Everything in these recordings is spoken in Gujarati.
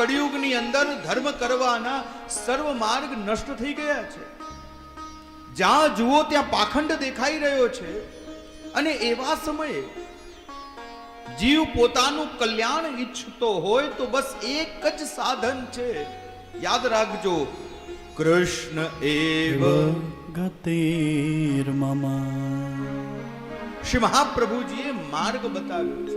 કળિયુગની અંદર ધર્મ કરવાના સર્વ માર્ગ નષ્ટ થઈ ગયા છે. જ્યાં જુઓ ત્યાં પાખંડ દેખાઈ રહ્યો છે. અને એવા સમયે જીવ પોતાનું કલ્યાણ ઈચ્છતો હોય તો બસ એક જ સાધન છે. યાદ રાખજો, કૃષ્ણ એવ ગતિર્મમ. શ્રી મહાપ્રભુજીએ માર્ગ બતાવ્યો છે.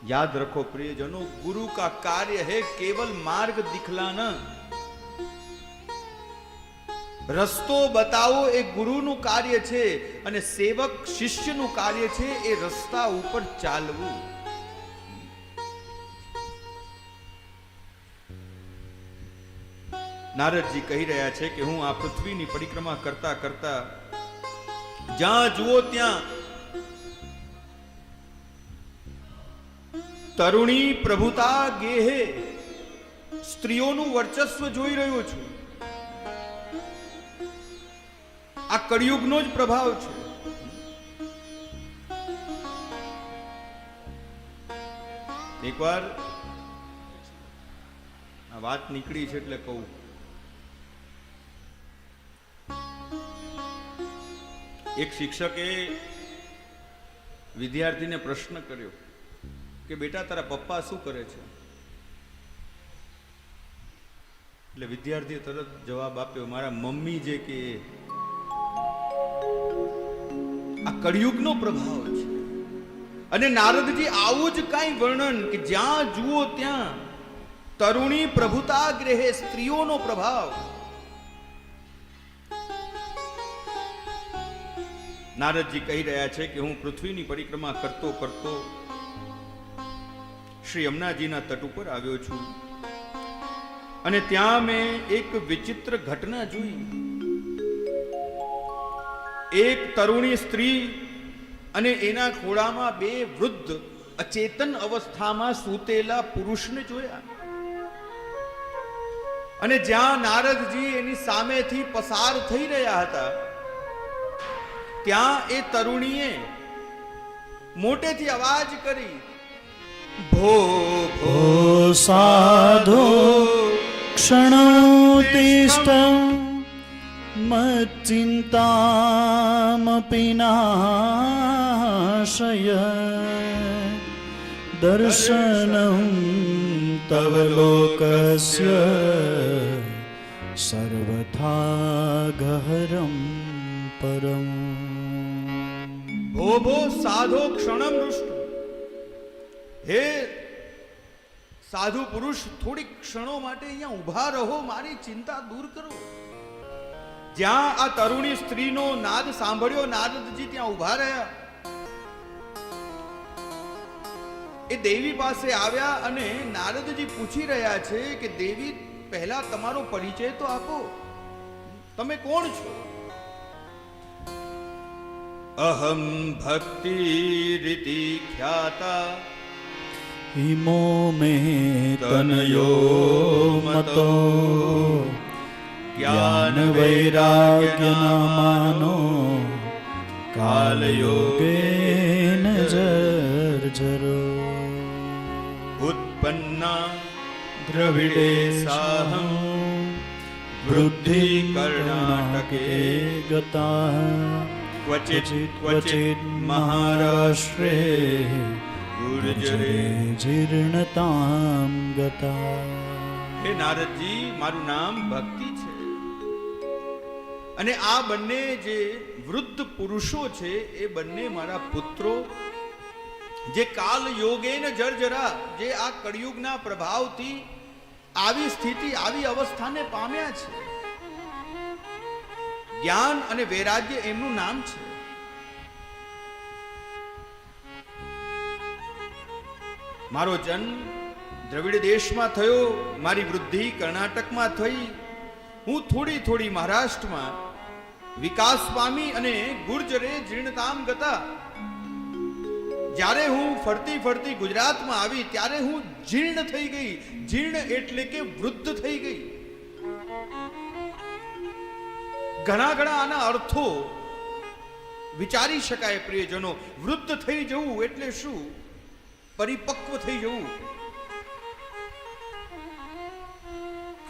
याद रखो प्रियजनों, गुरु का कार्य है केवल मार्ग दिखलाना. रस्तो बताओ ए गुरुનું કાર્ય છે અને સેવક શિષ્યનું કાર્ય છે એ રસ્તા ઉપર ચાલવું. નારદજી કહી રહ્યા છે કે હું આ પૃથ્વીની પરિક્રમા કરતા કરતા જ્યાં જુઓ ત્યાં તરુણી પ્રભુતા ગેહે સ્ત્રીઓનું વર્ચસ્વ જોઈ રહ્યો છું. આ કળિયુગનો જ પ્રભાવ છે. એકવાર આ વાત નીકળી છે એટલે કહું. એક શિક્ષકે વિદ્યાર્થીને પ્રશ્ન કર્યો કે બેટા તારા પપ્પા શું કરે છે? એટલે વિદ્યાર્થીએ તરત જવાબ આપ્યો, મારા મમ્મી જે કે. આ કળિયુગનો પ્રભાવ છે. અને નારદજી આવું જ કાંઈ વર્ણન કે જ્યાં જુઓ ત્યાં તરુણી પ્રભુતા ગ્રહે, સ્ત્રીઓનો પ્રભાવ. નારદજી કહી રહ્યા છે કે હું પૃથ્વીની પરિક્રમા કરતો કરતો શ્રી યમુનાજીના તટ ઉપર આવ્યો છું અને ત્યાં મેં એક વિચિત્ર ઘટના જોઈ. એક તરુણી સ્ત્રી અને એના ખોળામાં બે વૃદ્ધ અચેતન અવસ્થામાં સૂતેલા પુરુષને જોયા. અને જ્યાં નારદજી એની સામેથી પસાર થઈ રહ્યા હતા ત્યાં એ તરુણીએ મોટેથી અવાજ કરી, ભો ભો સાધો ક્ષણોતિષ્ઠ મચ્ચિંતામપિ નાશય દર્શનં તવ લોકસ્ય સર્વથા ગહરમ પરમ. ભો ભો સાધો ક્ષણમ દૃષ્ટ. હે સાધુ પુરુષ, થોડીક ક્ષણો માટે અહીંયા ઊભા રહો, મારી ચિંતા દૂર કરો. જ્યાં આ તરુણી સ્ત્રીનો નાદ સાંભળ્યો, નારદજી ત્યાં ઊભા રહ્યા. એ દેવી પાસે આવ્યા અને નારદજી પૂછી રહ્યા છે કે દેવી, પહેલા તમારો પરિચય તો આપો, તમે કોણ છો? અહમ ભક્તિ રીતિ ખ્યાતા હિમો મે તનયો મતો જ્ઞાન વૈરાગ્ય માનો કાલયોગેન જર્જરો ઉત્પન્ના દ્રવિડે સાહમ વૃદ્ધિ કર્ણાટકે ગતા ક્વચિત ક્વચિત મહારાષ્ટ્રે ગુર્જરે જીર્ણતામ ગતા. હે નારદજી, મારું નામ ભક્તિ છે. અને આ બંને જે વૃદ્ધ પુરુષો છે એ બંને મારા પુત્રો, જે કાલ યોગેન જર્જરા, જે આ કળિયુગના પ્રભાવથી આવી સ્થિતિ, આવી અવસ્થાને પામ્યા છે. જ્ઞાન અને વૈરાગ્ય એમનું નામ છે. મારો જન્મ દ્રવિડ દેશમાં થયો, મારી વૃદ્ધિ કર્ણાટકમાં થઈ. હું થોડી થોડી મહારાષ્ટ્રમાં વિકાસ પામી અને ગુર્જરે જીર્ણતામ ગતા. જ્યારે હું ફરતી ફરતી ગુજરાતમાં આવી ત્યારે હું જીર્ણ થઈ ગઈ. જીર્ણ એટલે કે વૃદ્ધ થઈ ગઈ. ઘણા ઘણા આના અર્થો વિચારી શકાય પ્રિયજનો. વૃદ્ધ થઈ જવું એટલે શું? પરિપક્વ થઈ જવું.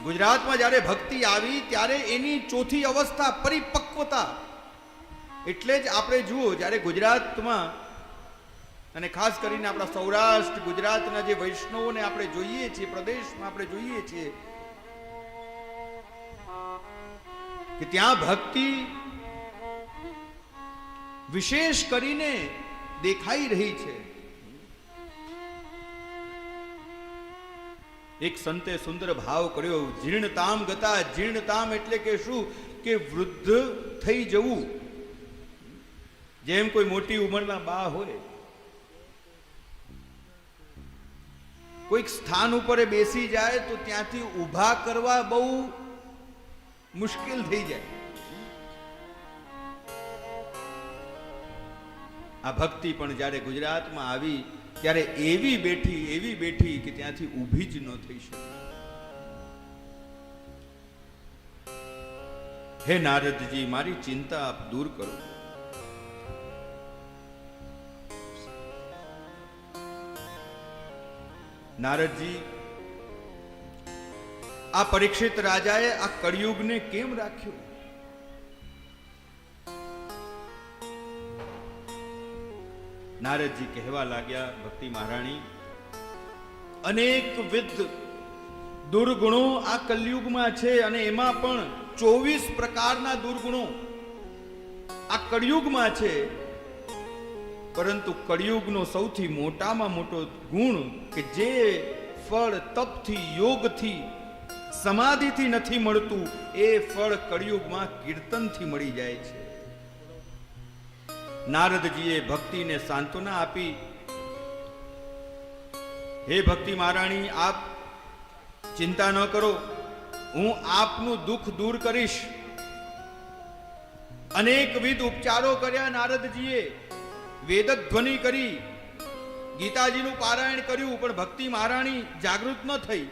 ગુજરાતમાં જ્યારે ભક્તિ આવી ત્યારે એની ચોથી અવસ્થા પરિપક્વતા. એટલે જ આપણે જુઓ, જ્યારે ગુજરાતમાં અને ખાસ કરીને આપણા સૌરાષ્ટ્ર ગુજરાતના જે વૈષ્ણવોને આપણે જોઈએ છીએ, પ્રદેશમાં આપણે જોઈએ છીએ કે ત્યાં ભક્તિ વિશેષ કરીને દેખાઈ રહી છે. એક સંતે સુંદર ભાવ કર્યો, જીર્ણતામ ગતા. જીર્ણતામ એટલે કે શું? કે વૃદ્ધ થઈ જવું. જેમ કોઈ મોટી ઉંમરના બા હોય, કોઈક સ્થાન ઉપર બેસી જાય તો ત્યાંથી ઊભા કરવા બહુ મુશ્કેલ થઈ જાય. આ ભક્તિ પણ જ્યારે ગુજરાતમાં આવી ત્યારે એવી બેઠી કે ત્યાંથી ઊભી જ ન થઈ શકે. હે નારદજી, મારી ચિંતા આપ દૂર કરો. નારદજી, આ પરીક્ષિત રાજાએ આ કળિયુગને કેમ રાખ્યો? નારદજી કહેવા લાગ્યા, ભક્તિ મહારાણી, અનેકવિધ દુર્ગુણો આ કલયુગમાં છે અને એમાં પણ 24 પ્રકારના દુર્ગુણો આ કળિયુગમાં છે. પરંતુ કળિયુગનો સૌથી મોટામાં મોટો ગુણ કે જે ફળ તપથી, યોગથી, સમાધિથી નથી મળતું, એ ફળ કળિયુગમાં કીર્તનથી મળી જાય છે. નારદજીએ ભક્તિને સાંત્વના આપી. હે ભક્તિ મહારાણી, આપ ચિંતા ન કરો, હું આપનું દુઃખ દૂર કરીશ. અનેકવિધ ઉપચારો કર્યા નારદજીએ, વેદધ્વનિ કરી, ગીતાજીનું પારાયણ કર્યું, પણ ભક્તિ મહારાણી જાગૃત ન થઈ.